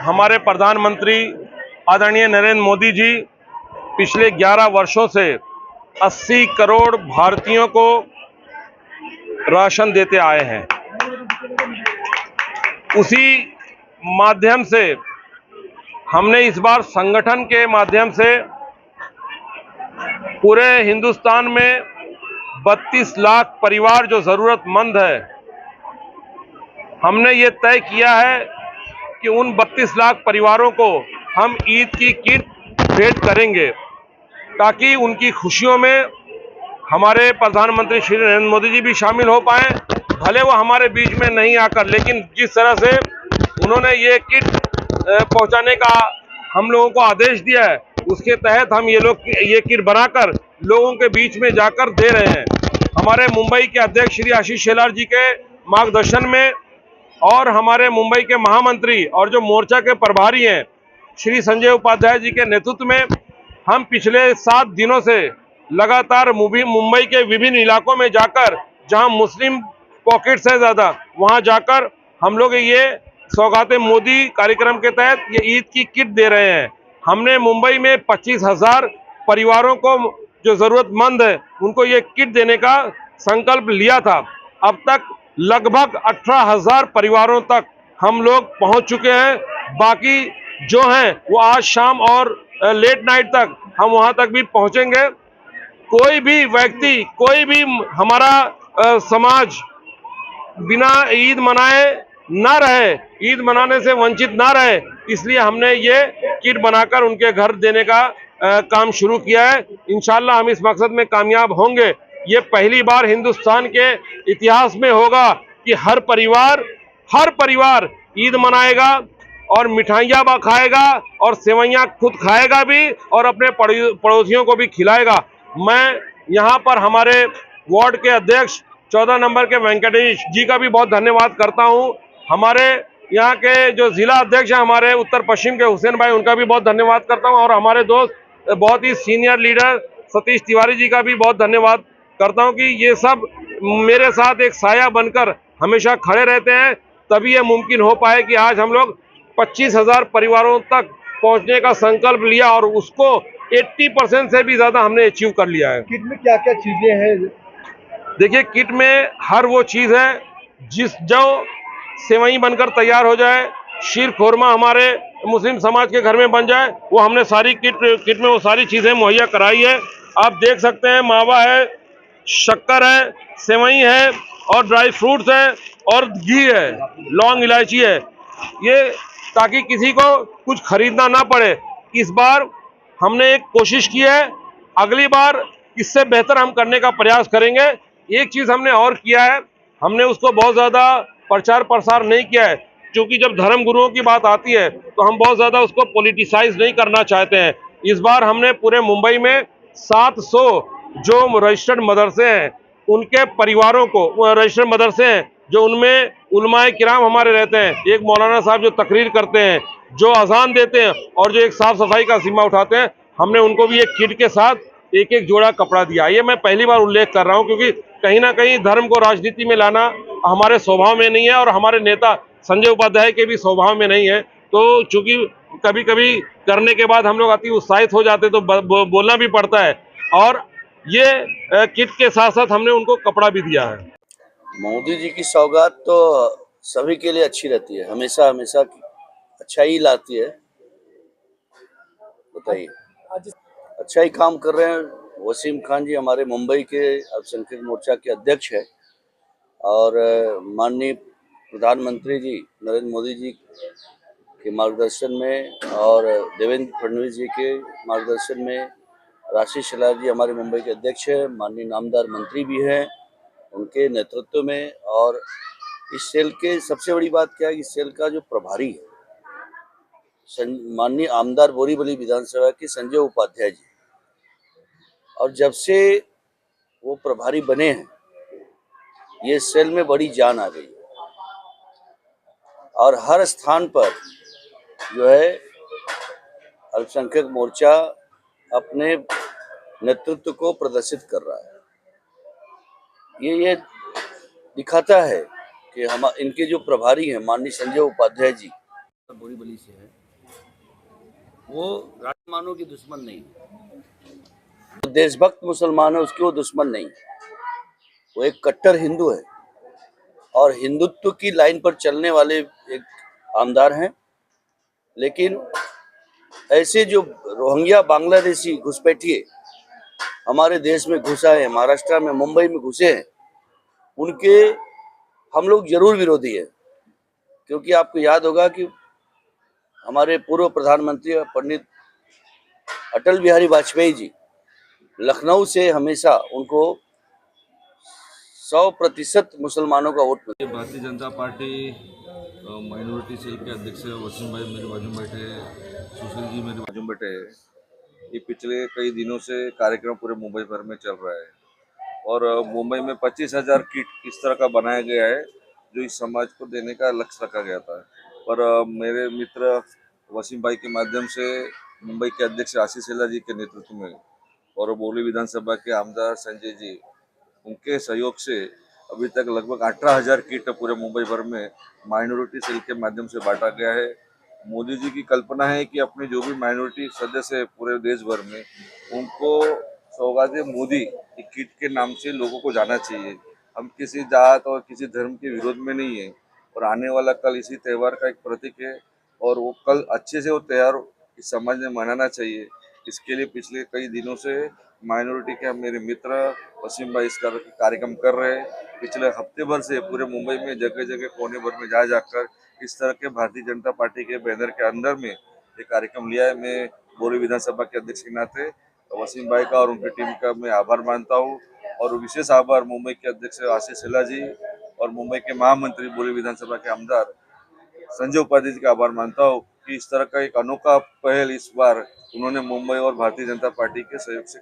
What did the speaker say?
हमारे प्रधानमंत्री आदरणीय नरेंद्र मोदी जी पिछले 11 वर्षों से 80 करोड़ भारतीयों को राशन देते आए हैं। उसी माध्यम से हमने इस बार संगठन के माध्यम से पूरे हिंदुस्तान में 32 लाख परिवार जो जरूरतमंद है, हमने ये तय किया है कि उन 32 लाख परिवारों को हम ईद की किट भेंट करेंगे, ताकि उनकी खुशियों में हमारे प्रधानमंत्री श्री नरेंद्र मोदी जी भी शामिल हो पाए। भले वो हमारे बीच में नहीं आकर, लेकिन जिस तरह से उन्होंने ये किट पहुंचाने का हम लोगों को आदेश दिया है, उसके तहत हम ये किट बनाकर लोगों के बीच में जाकर दे रहे हैं। हमारे मुंबई के अध्यक्ष श्री आशीष शेलार जी के मार्गदर्शन में और हमारे मुंबई के महामंत्री और जो मोर्चा के प्रभारी हैं श्री संजय उपाध्याय जी के नेतृत्व में हम पिछले 7 दिनों से लगातार मुंबई के विभिन्न इलाकों में जाकर, जहां मुस्लिम पॉकेट्स है ज़्यादा, वहां जाकर हम लोग ये सौगाते मोदी कार्यक्रम के तहत ये ईद की किट दे रहे हैं। हमने मुंबई में 25,000 परिवारों को जो ज़रूरतमंद है उनको ये किट देने का संकल्प लिया था। अब तक लगभग 18,000 परिवारों तक हम लोग पहुंच चुके हैं। बाकी जो हैं वो आज शाम और लेट नाइट तक हम वहां तक भी पहुंचेंगे। कोई भी व्यक्ति, कोई भी हमारा समाज बिना ईद मनाए ना रहे, ईद मनाने से वंचित ना रहे, इसलिए हमने ये किट बनाकर उनके घर देने का काम शुरू किया है। इंशाल्लाह हम इस मकसद में कामयाब होंगे। ये पहली बार हिंदुस्तान के इतिहास में होगा कि हर परिवार ईद मनाएगा और मिठाइयाँ खाएगा और सेवइयाँ खुद खाएगा भी और अपने पड़ोसियों को भी खिलाएगा। मैं यहाँ पर हमारे वार्ड के अध्यक्ष 14 नंबर के वेंकटेश जी का भी बहुत धन्यवाद करता हूँ। हमारे यहाँ के जो जिला अध्यक्ष हैं हमारे उत्तर पश्चिम के हुसैन भाई, उनका भी बहुत धन्यवाद करता हूँ। और हमारे दोस्त बहुत ही सीनियर लीडर सतीश तिवारी जी का भी बहुत धन्यवाद करता हूँ कि ये सब मेरे साथ एक साया बनकर हमेशा खड़े रहते हैं। तभी ये मुमकिन हो पाए कि आज हम लोग 25,000 परिवारों तक पहुंचने का संकल्प लिया और उसको 80% से भी ज्यादा हमने अचीव कर लिया है। किट में क्या क्या चीजें हैं? देखिए, किट में हर वो चीज है जो सेवई बनकर तैयार हो जाए, शीर खोरमा हमारे मुस्लिम समाज के घर में बन जाए, वो हमने सारी किट में वो सारी चीजें मुहैया कराई है। आप देख सकते हैं, मावा है, शक्कर है, सेवई है और ड्राई फ्रूट्स है और घी है, लौंग इलायची है, ये ताकि किसी को कुछ खरीदना ना पड़े। इस बार हमने एक कोशिश की है, अगली बार इससे बेहतर हम करने का प्रयास करेंगे। एक चीज हमने और किया है, हमने उसको बहुत ज्यादा प्रचार प्रसार नहीं किया है, क्योंकि जब धर्म गुरुओं की बात आती है तो हम बहुत ज्यादा उसको पॉलिटिसाइज नहीं करना चाहते हैं। इस बार हमने पूरे मुंबई में 700 जो रजिस्टर्ड मदरसे हैं उनके परिवारों को, रजिस्टर्ड मदरसे हैं जो उनमें उलमाए किराम हमारे रहते हैं, एक मौलाना साहब जो तकरीर करते हैं, जो अजान देते हैं और जो एक साफ सफाई का जिम्मा उठाते हैं, हमने उनको भी एक किट के साथ एक एक जोड़ा कपड़ा दिया। ये मैं पहली बार उल्लेख कर रहा हूं, क्योंकि कहीं ना कहीं धर्म को राजनीति में लाना हमारे स्वभाव में नहीं है और हमारे नेता संजय उपाध्याय के भी स्वभाव में नहीं है। तो चूंकि कभी कभी करने के बाद हम लोग अति उत्साहित हो जाते तो बोलना भी पड़ता है, और ये किट के साथ साथ हमने उनको कपड़ा भी दिया है। मोदी जी की सौगात तो सभी के लिए अच्छी रहती है, हमेशा हमेशा अच्छा ही लाती है। बताइए, अच्छा ही काम कर रहे हैं। वसीम खान जी हमारे मुंबई के अल्पसंख्यक मोर्चा के अध्यक्ष है और माननीय प्रधानमंत्री जी नरेंद्र मोदी जी के मार्गदर्शन में और देवेंद्र फडणवीस जी के मार्गदर्शन में आशीष शेलार जी हमारे मुंबई के अध्यक्ष है, माननीय नामदार मंत्री भी हैं उनके नेतृत्व में। और इस सेल के सबसे बड़ी बात क्या है, इस सेल का जो प्रभारी है माननीय आमदार बोरीवली विधानसभा के संजय उपाध्याय जी, और जब से वो प्रभारी बने हैं ये सेल में बड़ी जान आ गई और हर स्थान पर जो है अल्पसंख्यक मोर्चा अपने नेतृत्व को प्रदर्शित कर रहा है। ये दिखाता है कि हम इनके जो प्रभारी हैं माननीय संजय उपाध्याय जी बोरीवली से है, वो मुसलमानों की दुश्मन नहीं, जो देशभक्त मुसलमान है उसकी वो दुश्मन नहीं, वो एक कट्टर हिंदू है और हिंदुत्व की लाइन पर चलने वाले एक आमदार हैं। लेकिन ऐसे जो रोहिंग्या बांग्लादेशी घुसपैठिए हमारे देश में घुसा है, महाराष्ट्र में मुंबई में घुसे हैं, उनके हम लोग जरूर विरोधी है। क्योंकि आपको याद होगा कि हमारे पूर्व प्रधानमंत्री पंडित अटल बिहारी वाजपेयी जी लखनऊ से हमेशा उनको 100% मुसलमानों का वोट मिला। Bharatiya Janata party minority cell के अध्यक्ष वसीम भाई मेरे बाजू में बैठे हैं, सुशील जी मेरे बाजू में बैठे हैं। ये पिछले कई दिनों से कार्यक्रम पूरे मुंबई भर में चल रहा है और मुंबई में 25,000 किट इस तरह का बनाया गया है जो इस समाज को देने का लक्ष्य रखा गया था। पर मेरे मित्र वसीम भाई के माध्यम से मुंबई के अध्यक्ष आशीष शेलार जी के नेतृत्व में और बोली विधानसभा के आमदार संजय जी उनके सहयोग से अभी तक लगभग 18,000 किट पूरे मुंबई भर में माइनॉरिटी सेल के माध्यम से बांटा गया है। मोदी जी की कल्पना है कि अपने जो भी माइनॉरिटी सदस्य है पूरे देश भर में उनको सौगात मोदी एक किट के नाम से लोगों को जाना चाहिए। हम किसी जात और किसी धर्म के विरोध में नहीं है और आने वाला कल इसी त्यौहार का एक प्रतीक है और वो कल अच्छे से वो त्यौहार इस समाज में मनाना चाहिए। इसके लिए पिछले कई दिनों से माइनॉरिटी के मेरे मित्र वसीम भाई इस कार्यक्रम कर रहे हैं। पिछले हफ्ते भर से पूरे मुंबई में जगह जगह कोने भर में जा जाकर इस तरह के भारतीय जनता पार्टी के बैनर के अंदर में ये कार्यक्रम लिया है। मैं बोरी विधानसभा के अध्यक्ष के नाते वसीम भाई का और उनकी टीम का मैं आभार मानता हूँ और विशेष आभार मुंबई के अध्यक्ष आशीष शेलार जी और मुंबई के महामंत्री बोरी विधानसभा के आमदार संजय उपाध्याय जी का आभार मानता हूँ कि इस तरह का एक अनोखा पहल इस बार उन्होंने मुंबई और भारतीय जनता पार्टी के सहयोग से